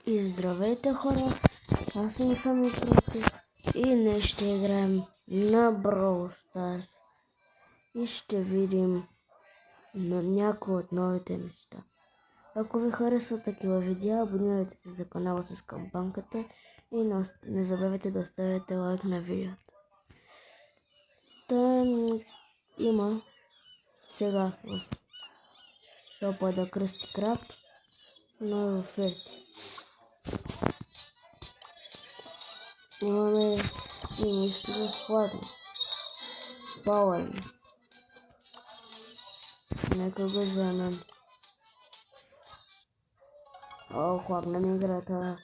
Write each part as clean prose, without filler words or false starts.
И здравейте хора, аз съм Сами Кръстев и днес ще играем на Brawl Stars и ще видим на някои от новите неща. Ако ви харесват такива видеа, абонирайте се за канала с камбанката и не забравяйте да оставите лайк на видеото. Има сега в шопа да Кръсти Краб, но в оферти. Имаме и нещо безплатно. Пауърни. Нека го вземем. О, хлабна ми играта.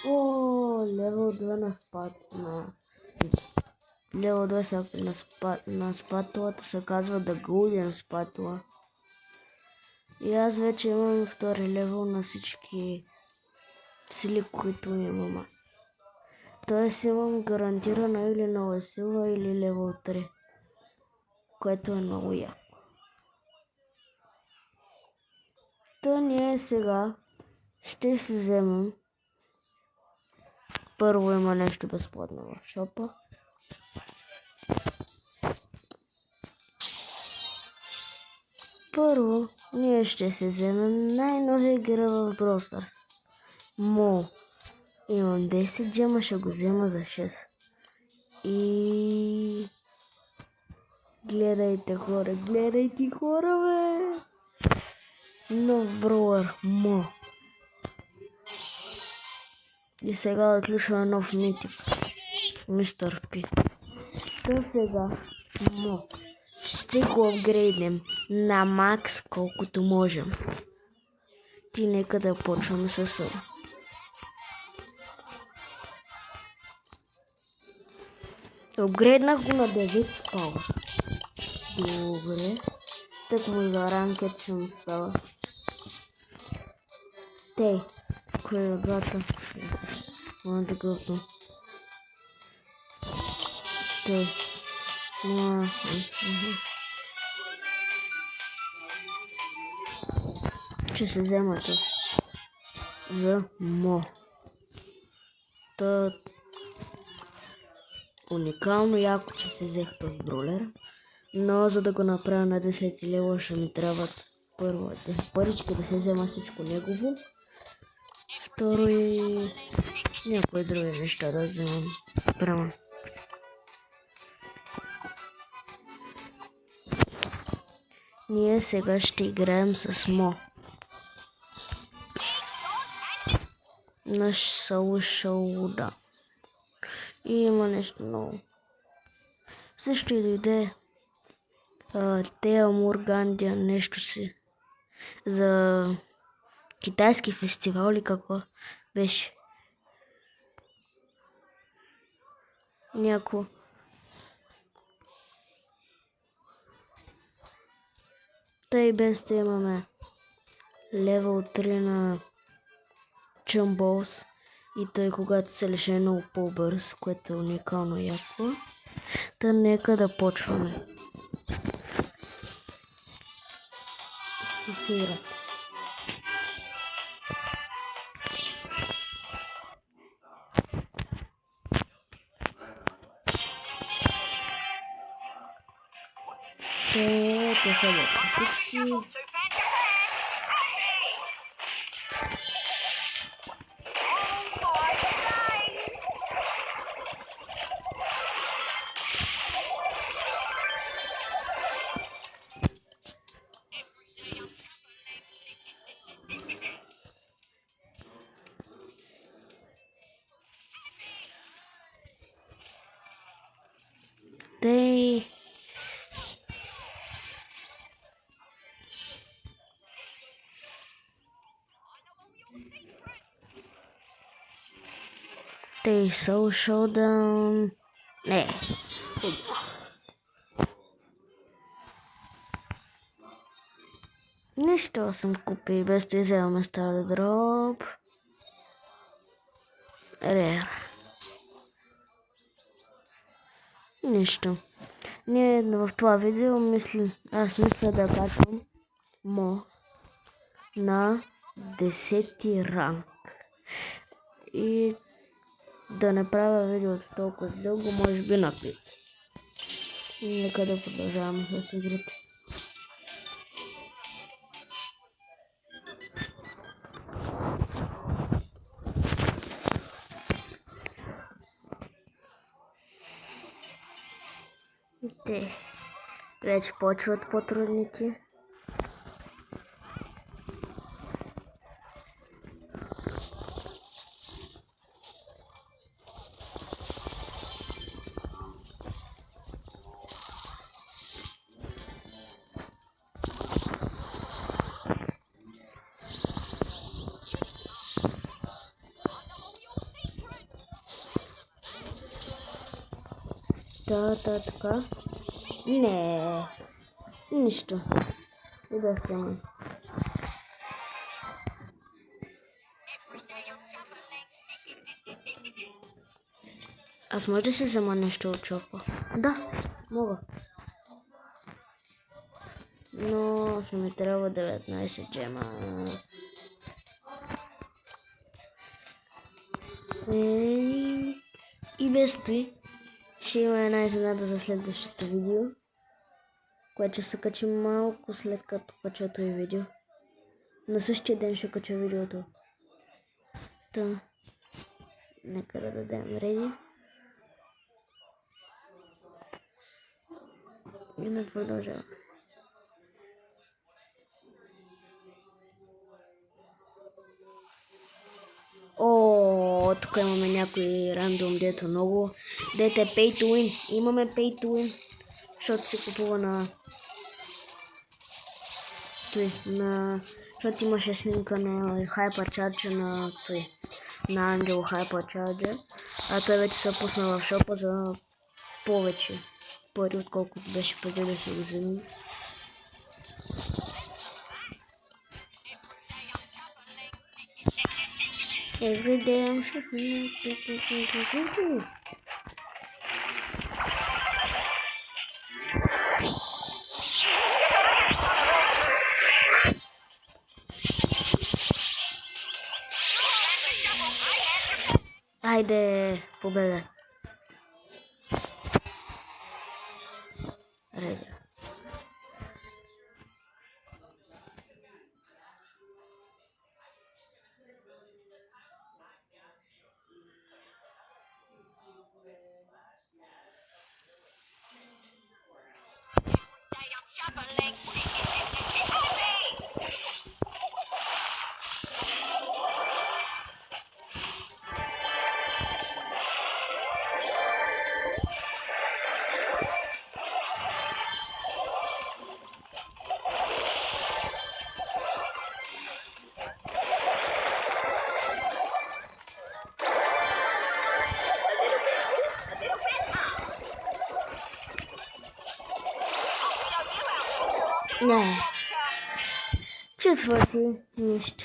О, левел 2 на спад на... Левел 2 на спатулата се казва The Golden спатула. И аз вече имам втори левел на всички сили, които имам аз. Тоест имам гарантирана или нова сила, или левел 3. Което е много яко. То ние сега ще се вземем. Първо има нещо безплатно в шопа. Първо ние ще се вземем най-новия герой в Brawl Stars. Мо. Имам 10 джема, ще го взема за 6. И... гледайте хора, бе! Нов броуър, Мо. И сега отключваме нов митик. Мистер Пи. То сега Мо ще го апгрейднем на макс колкото можем. И нека да почваме с съда. Апгрейднах го на 9 пауър. Добре. Так му за ранкет ще му става. Тей. Кой е двата? Мога да гъпна. Тей. Ще се взема този. За Мо. Та... уникално яко, че се взех този бролер. Но за да го направя на 10 лева ще ми трябват първо 10 парички да се взема всичко негово. Второ и някои други неща да вземам. Прямо. Ние сега ще играем с Мо. Наш Шауда. И има нещо ново. Също и дойде Тея Мургандия, нещо си. За китайски фестивал или какво беше. Няко. Тъй без да имаме левел 3 на Чъмболс. И тъй когато се лише много по-бърз, което е уникално яко. Та нека да почваме. С играта. Те са вътре всички. They so showdown. Не. Нищо съм купил без да вземаме стар дроп. Рер. Нищо. Ние в това видео аз мисля да качвам на 10 ранг. И да не правя видеото толкова дълго, може би на 5. И нека да продължаваме с игрите. Те вече почват по-трудните. Така. Не. Нищо. И да стане. Аз може да си взема нещо от шопа? Да, мога. Но ще ми трябва 19 джема. И без той ще има една изненада за следващото видео, което ще се качи малко след като кача това видео. На същия ден ще кача видеото. Та, нека да дадем реди. И да продължаваме. О, тук имаме някой рандом, дето много. Дете pay to win. Имаме pay to win. Защото се купува на... Защото имаше снимка на Hypercharger на той. На Ангел Hypercharger. А той вече се пусна в шопа за повече пари, отколкото беше преди да се го вземе. Every day I'm shuffling. Айде, победа. Реда. Не. Четвърти нищо.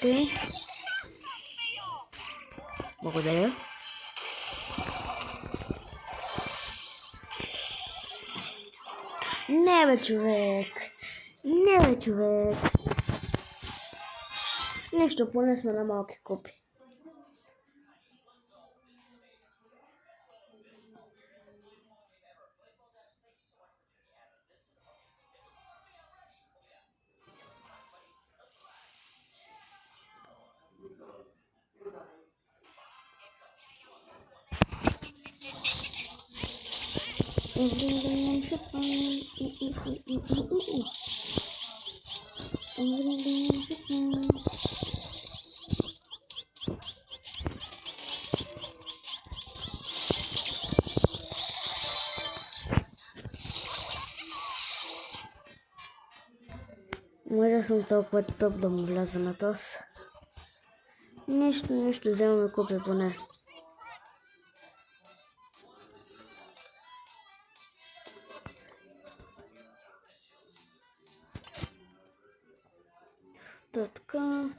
Те. Благодаря. Не бе, човек. Нищо, поне сме на малки купи. съм толкова тъп да му вляза на тос. Нищо, вземаме купи поне. Така.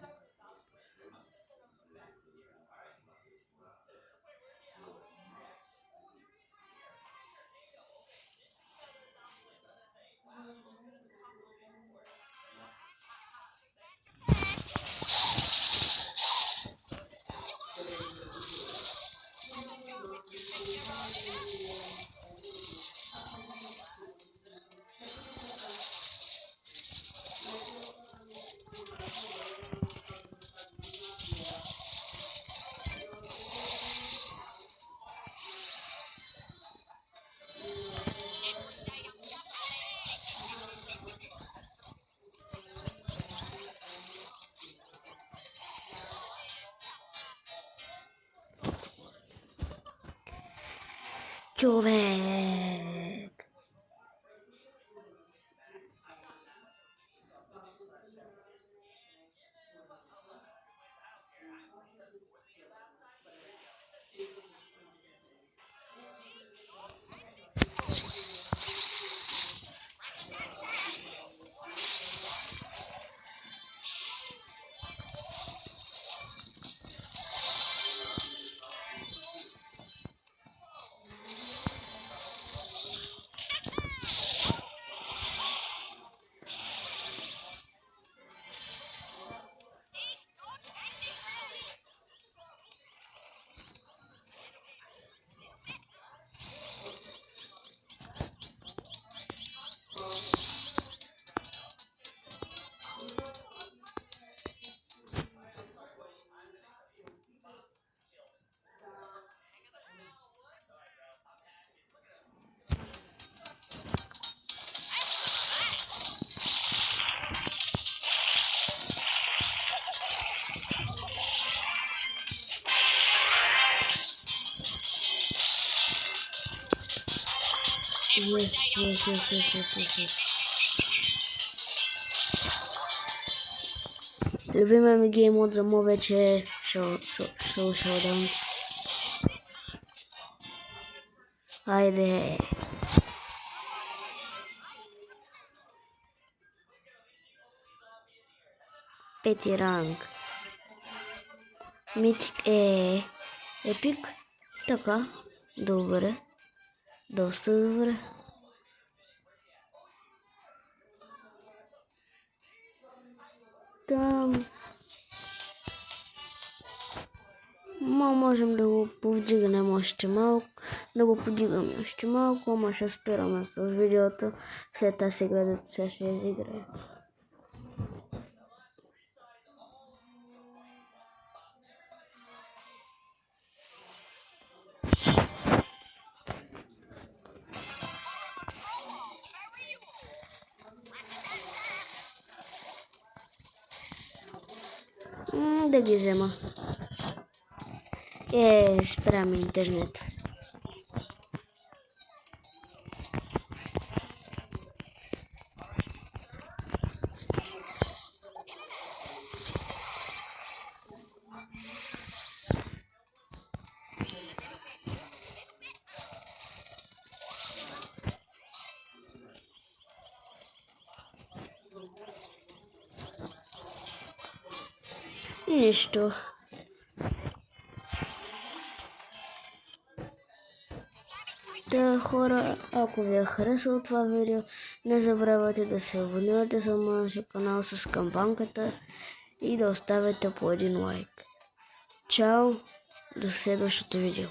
Човек! Yes. Любимия ми гейм мод за му вече е Showdown. Айде! Пети ранг. Митик епик. Така. Добре. Доста добре. Там можем да го повдигнем още малко. Да го подигаме още малко, ама ще спираме с видеото. След тази игра да ще изиграе. Да ги взема. Спрям интернет. Нищо. Та хора, ако ви е харесало това видео, не забравяйте да се абонирате за моя канал с камбанката и да оставите по един лайк. Чао, до следващото видео.